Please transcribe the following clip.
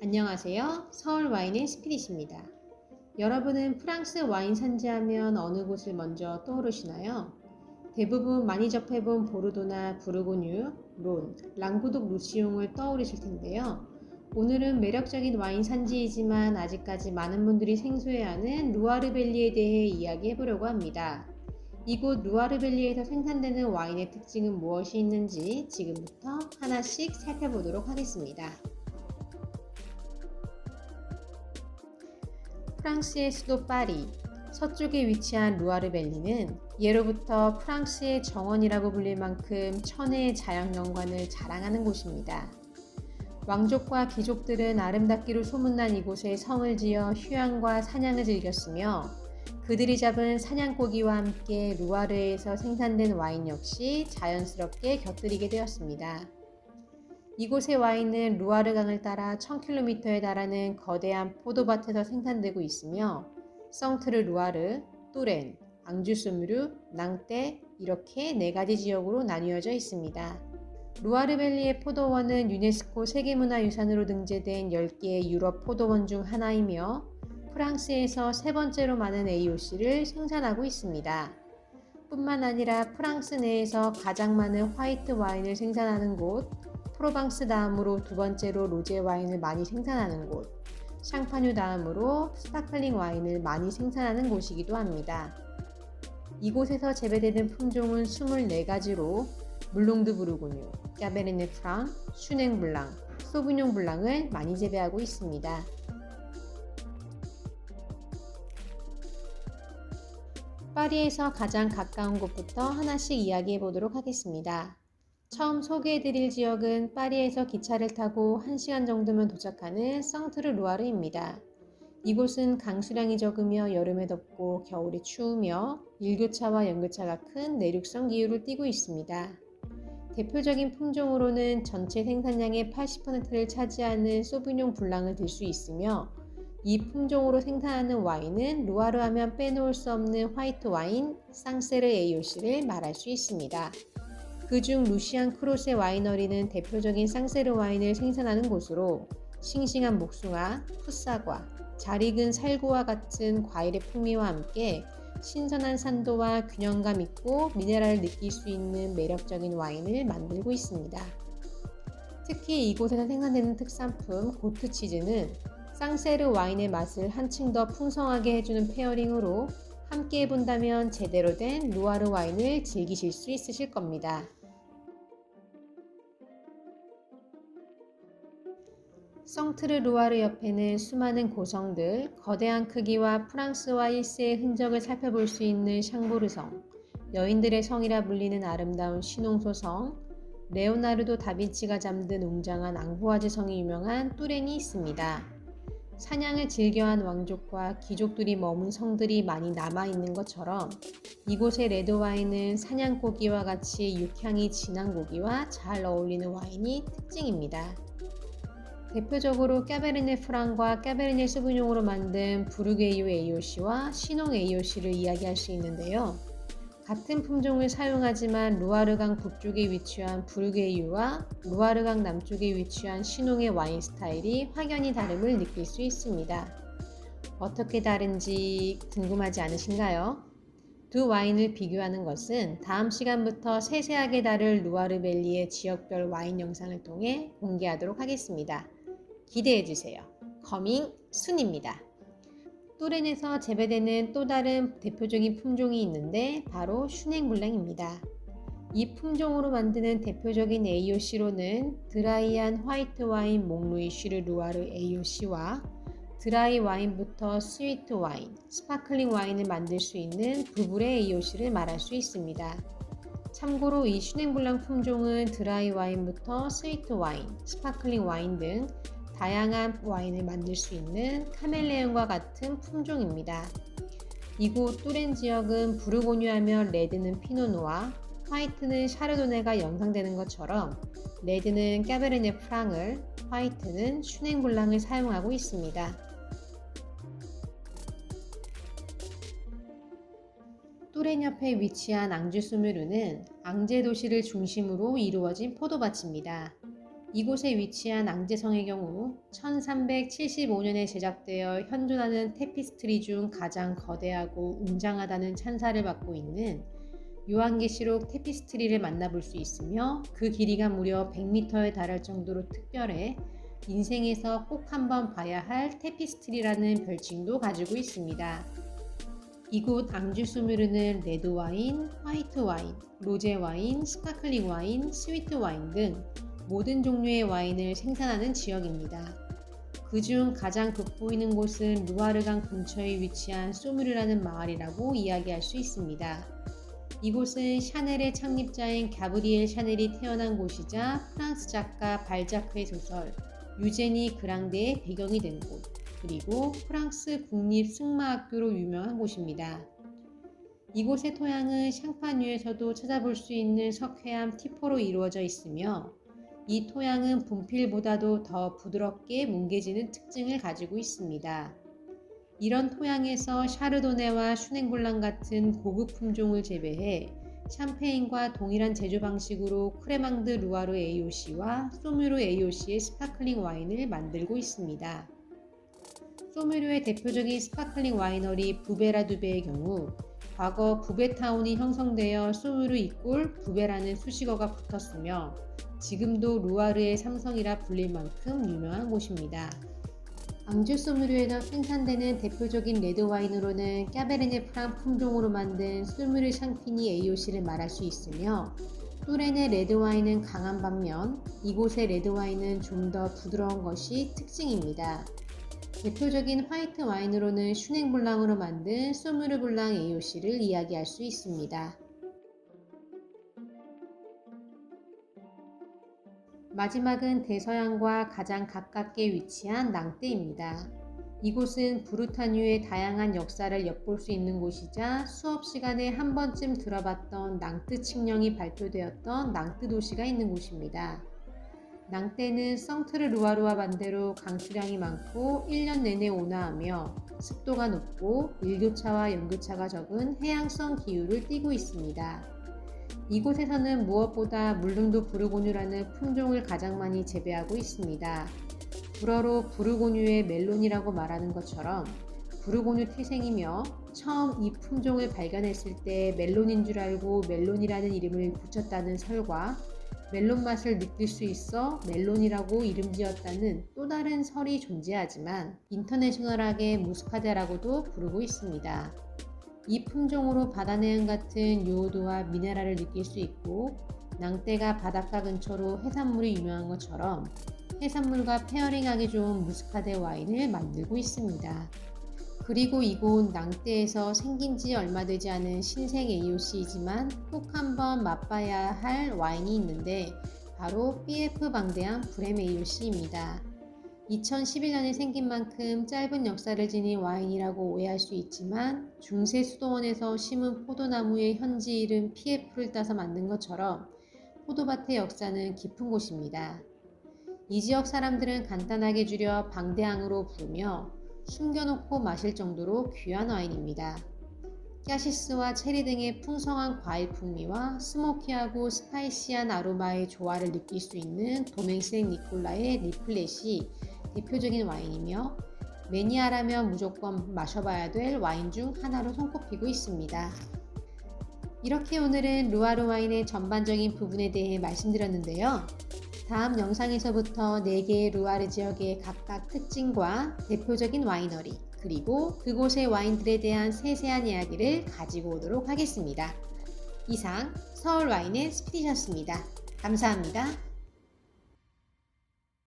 안녕하세요. 서울 와인의 스피릿입니다. 여러분은 프랑스 와인 산지하면 어느 곳을 먼저 떠오르시나요? 대부분 많이 접해본 보르도나 부르고뉴, 론, 랑구독 루시옹을 떠오르실 텐데요. 오늘은 매력적인 와인 산지이지만 아직까지 많은 분들이 생소해하는 루아르밸리에 대해 이야기해보려고 합니다. 이곳 루아르밸리에서 생산되는 와인의 특징은 무엇이 있는지 지금부터 하나씩 살펴보도록 하겠습니다. 프랑스의 수도 파리, 서쪽에 위치한 루아르밸리는 예로부터 프랑스의 정원이라고 불릴 만큼 천혜의 자연경관을 자랑하는 곳입니다. 왕족과 귀족들은 아름답기로 소문난 이곳에 성을 지어 휴양과 사냥을 즐겼으며 그들이 잡은 사냥고기와 함께 루아르에서 생산된 와인 역시 자연스럽게 곁들이게 되었습니다. 이곳의 와인은 루아르강을 따라 1000km에 달하는 거대한 포도밭에서 생산되고 있으며 성트르 루아르, 뚜렌, 앙주스무르, 낭떼 이렇게 4가지 지역으로 나뉘어져 있습니다. 루아르밸리의 포도원은 유네스코 세계문화유산으로 등재된 10개의 유럽 포도원 중 하나이며 프랑스에서 3번째로 많은 AOC를 생산하고 있습니다. 뿐만 아니라 프랑스 내에서 가장 많은 화이트 와인을 생산하는 곳, 프로방스 다음으로 2번째로 로제 와인을 많이 생산하는 곳, 샹파뉴 다음으로 스파클링 와인을 많이 생산하는 곳이기도 합니다. 이곳에서 재배되는 품종은 24가지로 물롱드 부르고뉴, 까베르네 프랑, 슈냉 블랑, 소비뇽 블랑을 많이 재배하고 있습니다. 파리에서 가장 가까운 곳부터 하나씩 이야기해 보도록 하겠습니다. 처음 소개해드릴 지역은 파리에서 기차를 타고 1시간 정도면 도착하는 성트르 루아르입니다. 이곳은 강수량이 적으며 여름에 덥고 겨울에 추우며 일교차와 연교차가 큰 내륙성 기후를 띠고 있습니다. 대표적인 품종으로는 전체 생산량의 80%를 차지하는 소비뇽 블랑을 들 수 있으며 이 품종으로 생산하는 와인은 루아르 하면 빼놓을 수 없는 화이트 와인 쌍세르 AOC를 말할 수 있습니다. 그중 루시안 크롯의 와이너리는 대표적인 쌍세르 와인을 생산하는 곳으로 싱싱한 목숭아, 풋사과, 잘 익은 살구와 같은 과일의 풍미와 함께 신선한 산도와 균형감 있고 미네랄을 느낄 수 있는 매력적인 와인을 만들고 있습니다. 특히 이곳에서 생산되는 특산품 고트 치즈는 쌍세르 와인의 맛을 한층 더 풍성하게 해주는 페어링으로 함께 해본다면 제대로 된 루아르 와인을 즐기실 수 있으실 겁니다. 성트르 루아르 옆에는 수많은 고성들, 거대한 크기와 프랑스와 1세의 흔적을 살펴볼 수 있는 샹보르성, 여인들의 성이라 불리는 아름다운 시농소성, 레오나르도 다빈치가 잠든 웅장한 앙보아즈 성이 유명한 뚜렌이 있습니다. 사냥을 즐겨한 왕족과 귀족들이 머문 성들이 많이 남아있는 것처럼 이곳의 레드 와인은 사냥고기와 같이 육향이 진한 고기와 잘 어울리는 와인이 특징입니다. 대표적으로 까베르네 프랑과 까베르네 소비뇽으로 만든 부르게이유 AOC와 시농 AOC를 이야기할 수 있는데요. 같은 품종을 사용하지만 루아르강 북쪽에 위치한 부르게이유와 루아르강 남쪽에 위치한 시농의 와인 스타일이 확연히 다름을 느낄 수 있습니다. 어떻게 다른지 궁금하지 않으신가요? 두 와인을 비교하는 것은 다음 시간부터 세세하게 다룰 루아르밸리의 지역별 와인 영상을 통해 공개하도록 하겠습니다. 기대해주세요. 커밍 순입니다. 뚜렌에서 재배되는 또 다른 대표적인 품종이 있는데 바로 슈냉 블랑입니다. 이 품종으로 만드는 대표적인 AOC로는 드라이한 화이트 와인 몽루이 슈르 루아르 AOC와 드라이 와인부터 스위트 와인, 스파클링 와인을 만들 수 있는 부블의 AOC를 말할 수 있습니다. 참고로 이 슈냉 블랑 품종은 드라이 와인부터 스위트 와인, 스파클링 와인 등 다양한 와인을 만들 수 있는 카멜레온과 같은 품종입니다. 이곳 뚜렌 지역은 부르고뉴 하면 레드는 피노누아, 화이트는 샤르도네가 연상되는 것처럼 레드는 까베르네 프랑을, 화이트는 슈냉 블랑을 사용하고 있습니다. 뚜렌 옆에 위치한 앙주스무르는 앙제 도시를 중심으로 이루어진 포도밭입니다. 이곳에 위치한 앙제성의 경우 1375년에 제작되어 현존하는 테피스트리 중 가장 거대하고 웅장하다는 찬사를 받고 있는 요한계시록 테피스트리를 만나볼 수 있으며 그 길이가 무려 100m에 달할 정도로 특별해 인생에서 꼭 한번 봐야 할 테피스트리라는 별칭도 가지고 있습니다. 이곳 앙주 수무르는 레드 와인, 화이트 와인, 로제 와인, 스파클링 와인, 스위트 와인 등 모든 종류의 와인을 생산하는 지역입니다. 그중 가장 돋보이는 곳은 루아르강 근처에 위치한 소무르라는 마을이라고 이야기할 수 있습니다. 이곳은 샤넬의 창립자인 가브리엘 샤넬이 태어난 곳이자 프랑스 작가 발자크의 소설 유제니 그랑데의 배경이 된 곳, 그리고 프랑스 국립 승마학교로 유명한 곳입니다. 이곳의 토양은 샹파뉴에서도 찾아볼 수 있는 석회암 티포로 이루어져 있으며 이 토양은 분필보다도 더 부드럽게 뭉개지는 특징을 가지고 있습니다. 이런 토양에서 샤르도네와 슈냉블랑 같은 고급 품종을 재배해 샴페인과 동일한 제조 방식으로 크레망드 루아르 AOC와 소뮤르 AOC의 스파클링 와인을 만들고 있습니다. 소뮤르의 대표적인 스파클링 와이너리 부베라두베의 경우 과거 부베타운이 형성되어 소뮤르 이꼴 부베라는 수식어가 붙었으며 지금도 루아르의 삼성이라 불릴 만큼 유명한 곳입니다. 앙주 소뮤르에서 생산되는 대표적인 레드 와인으로는 까베르네 프랑 품종으로 만든 소뮤르 샹피니 AOC를 말할 수 있으며 또렌의 레드 와인은 강한 반면 이곳의 레드 와인은 좀 더 부드러운 것이 특징입니다. 대표적인 화이트 와인으로는 슈냉블랑으로 만든 소뮤르 블랑 AOC를 이야기할 수 있습니다. 마지막은 대서양과 가장 가깝게 위치한 낭떼입니다. 이곳은 브루타뉴의 다양한 역사를 엿볼 수 있는 곳이자 수업 시간에 한 번쯤 들어봤던 낭뜨 칙령이 발표되었던 낭뜨 도시가 있는 곳입니다. 낭떼는 성트르 루아르와 반대로 강수량이 많고 1년 내내 온화하며 습도가 높고 일교차와 연교차가 적은 해양성 기후를 띠고 있습니다. 이곳에서는 무엇보다 물릉도 부르고뉴라는 품종을 가장 많이 재배하고 있습니다. 불어로 부르고뉴의 멜론이라고 말하는 것처럼 부르고뉴 태생이며 처음 이 품종을 발견했을 때 멜론인 줄 알고 멜론이라는 이름을 붙였다는 설과 멜론 맛을 느낄 수 있어 멜론이라고 이름 지었다는 또 다른 설이 존재하지만 인터내셔널하게 무스카데라고도 부르고 있습니다. 이 품종으로 바다내음 같은 요오드와 미네랄을 느낄 수 있고 낭떼가 바닷가 근처로 해산물이 유명한 것처럼 해산물과 페어링하기 좋은 무스카데 와인을 만들고 있습니다. 그리고 이곳 낭떼에서 생긴 지 얼마 되지 않은 신생 AOC이지만 꼭 한번 맛봐야 할 와인이 있는데 바로 BF 방대한 브렘 AOC입니다. 2011년에 생긴 만큼 짧은 역사를 지닌 와인이라고 오해할 수 있지만 중세 수도원에서 심은 포도나무의 현지 이름 PF를 따서 만든 것처럼 포도밭의 역사는 깊은 곳입니다. 이 지역 사람들은 간단하게 줄여 방대항으로 부르며 숨겨놓고 마실 정도로 귀한 와인입니다. 까시스와 체리 등의 풍성한 과일 풍미와 스모키하고 스파이시한 아로마의 조화를 느낄 수 있는 도맹생 니콜라의 리플렛이 대표적인 와인이며 매니아라면 무조건 마셔봐야 될 와인 중 하나로 손꼽히고 있습니다. 이렇게 오늘은 루아르 와인의 전반적인 부분에 대해 말씀드렸는데요. 다음 영상에서부터 4개의 루아르 지역의 각각 특징과 대표적인 와이너리 그리고 그곳의 와인들에 대한 세세한 이야기를 가지고 오도록 하겠습니다. 이상 서울 와인의 스피디셨습니다. 감사합니다.